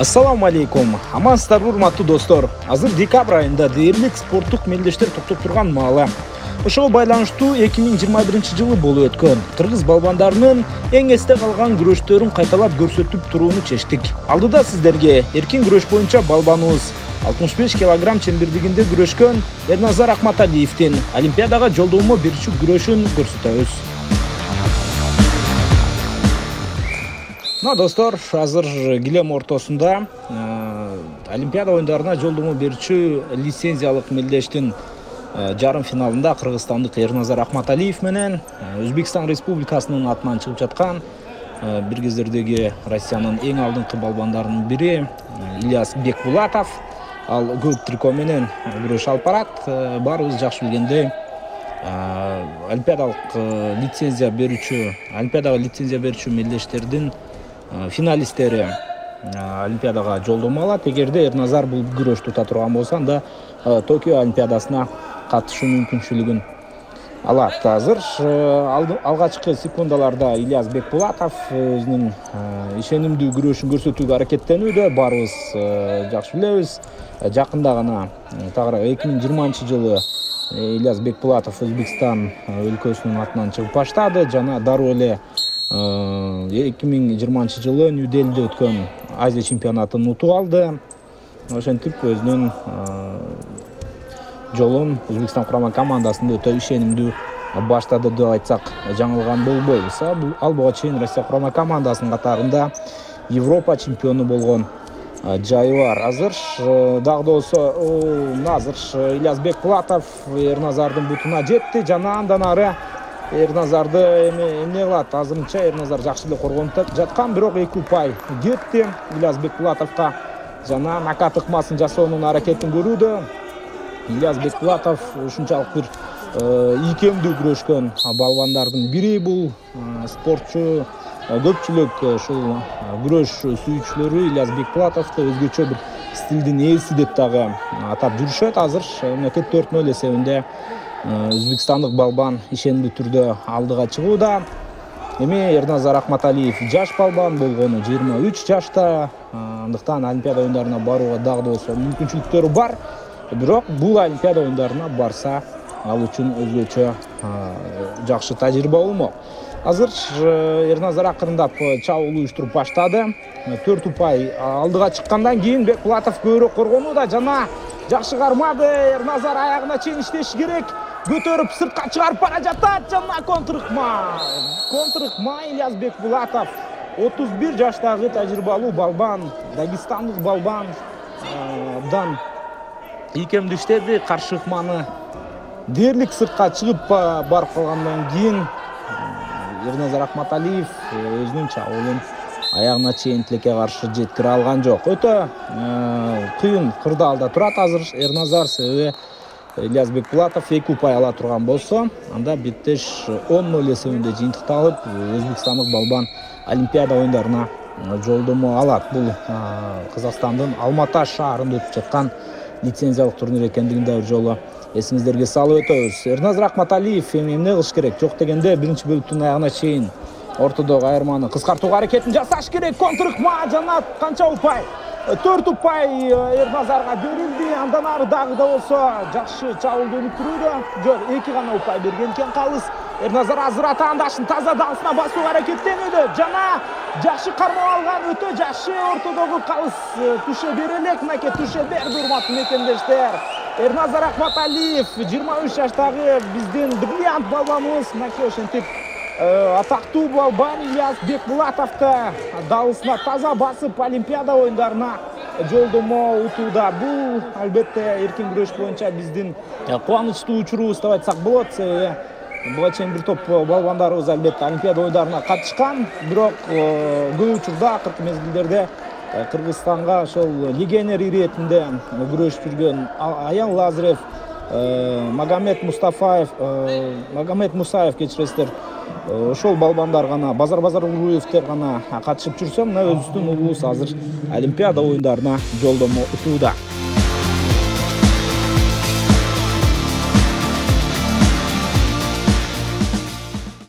Assalamu алейкум. Амансыздар урматтуу достор. Азыр декабрь айында дээрлик спорттук мелдештер токтоп турган маалы. Ошого байланыштуу 2021 болуп өткөн кыргыз балбандарынын эң эсте калган күрөштөрүн кайталап көрсөтүп турууну чечтик. Алдыда сиздерге эркин күрөш боюнча балбаныбыз 65 кг чембирлигинде күрөшкөн Эрназар Акматалиевдин Олимпиадага жолдомо берүүчү күрөшүн көрсөтөбүз. Достор, азыр килем ортосунда Олимпиада оюндарына жолдомо берүүчү лицензиялык мелдештин жарым финалында кыргызстандык Эрназар Акматалиев менен Өзбекстан Республикасынын атынан чыгып жаткан бир кездердеги Россиянын эң алдыңкы балбандарынын бири Ильяс Бекбулатов ал көк трико менен күрөш алып барат. Баарыбыз жакшы билгендей, Олимпиадага лицензия берүүчү мелдештердин финалисттери Олимпиадага жолдомо алат. Эгерде Эрназар бул күрөштү тута турган болсо, анда Токио Олимпиадасына катышуу мүмкүнчүлүгүн алат. Азыр алгачкы секундаларда Ильяс Бекбулатов өзүнүн ишенимдүү күрөшүн көрсөтүүгө аракеттенүүдө. Баарыбыз жакшы билебиз. Жакында гана тагыраак 2020 жылы Ильяс Бекбулатов Өзбекстан өлкөсүнүн атынан чыгып баштады жана дароо эле 2020 жылы Нью-Делиде өткөн Азия чемпионатын утуп алды. Ошентип өзүнүн жолун Өзбекстан курама командасында өтө ишенимдүү баштады деп айтсак жаңылган болбойбуз. Ал буга чейин Россия курама командасынын катарында Европа чемпиону болгон жайы бар. Азыр дагы болсо Ильяс Бекбулатов Эрназардын бутуна жетти жана андан ары Эрназарды эмне кылат? Азырынча Эрназар жакшы эле коргонуп жаткан, бирок 2 упай кетти Ильяс Бекбулатовго жана нокаут ыкмасын жасоонун аракетин көрүүдө. Ильяс Бекбулатов ушунчалык бир ийкемдүү күрөшкөн балбандардын бири. Бул спортчу көпчүлүк ушул күрөш сүйүүчүлөрү Ильяс Бекбулатовду өзгөчө бир стилдин ээси деп дагы атап жүрүшөт. Азыр 4-0 эсебинде Өзбекстандык балбан ишенимдүү түрдө алдыга чыгууда. Эми Эрназар Акматалиев жаш балбан болгону 23 жашта. Андыктан Олимпиада оюндарына барууга дагы болсо мүмкүнчүлүктөрү бар. Бирок бул Олимпиада оюндарына барса, ал үчүн өзгөчө жакшы тажрыйба болмок. Азыр Эрназар акырындап чабуул уюштуруп баштады. 4 упай алдыга чыккандан кийин Бекбулатов көбүрөөк коргонууда жана жакшы кармады. Эрназар аягына чейин иштеши керек. Көтөрүп сыртка чыгарып бара жатат жана контрыкма Ильяс Бекбулатов 31 жаштагы тажрыйбалуу балбан, дагестандык балбан абдан ийкемдүү иштеди. Каршы ыкманы дээрлик сыртка чыгып барып калгандан кийин Эрназар Акматалиев өзүнүн чабуулун аягына чейин тилекке каршы жеткире алган жок. Өтө кыйын кырдаалда турат азыр Эрназар, себеби Ильяс Бекбулатов 2 упай ала турган болсо, анда биттеш 10-0 эсебинде жыйынтыкталып, Өзбекстандык балбан Олимпиада оюндарына жолдомо алат. Бул Казакстандын Алматы шаарында өтүп жаткан лицензиялык турнир экендигин да бир жолу эсиңиздерге салып өтөбүз. Эрназар Акматалиев эмне кылыш керек? Жок дегенде биринчи бөлүктүн аягына чейин ортодогу айырманы кыскартууга аракетин жасаш керек. Контрыкма жана канча упай? 4 упай Эрназарга берилди. Андан ары дагы да болсо жакшы чабуулду өнүктүрүүдө. Жок, 2 гана упай берген экен калыс. Эрназар азыр атаандашын таза дагысына басууга аракеттенүүдө жана жакшы кармап алган, өтө жакшы ортодогу калыс туше бере элек. Мынакей туше берди, урматтуу мекендештер. Эрназар Акматалиев 23 жаштагы биздин бриллиант балбаныбыз, мынакей ошентип атактуу балбан Ильяс Бекбулатовду дагысына таза басып Олимпиада оюндарына жолдомо утууда. Бул албетте эркин күрөш боюнча биздин кубанычтуу учурубуз деп айтсак болот. Себеби буга чейин бир топ балбандарыбыз албетте Олимпиада оюндарына катышкан, бирок көп учурда акыркы мезгилдерде Кыргызстанга ошол легионер иретинде күрөшүп жүргөн Аян Лазарев, Магомед Мусаев кечиресиздер, ошол балбандар гана, Базар Уруевтер гана катышып жүрсө, мына өзүбүздүн улубуз азыр Олимпиада оюндарына жолдомо утууда.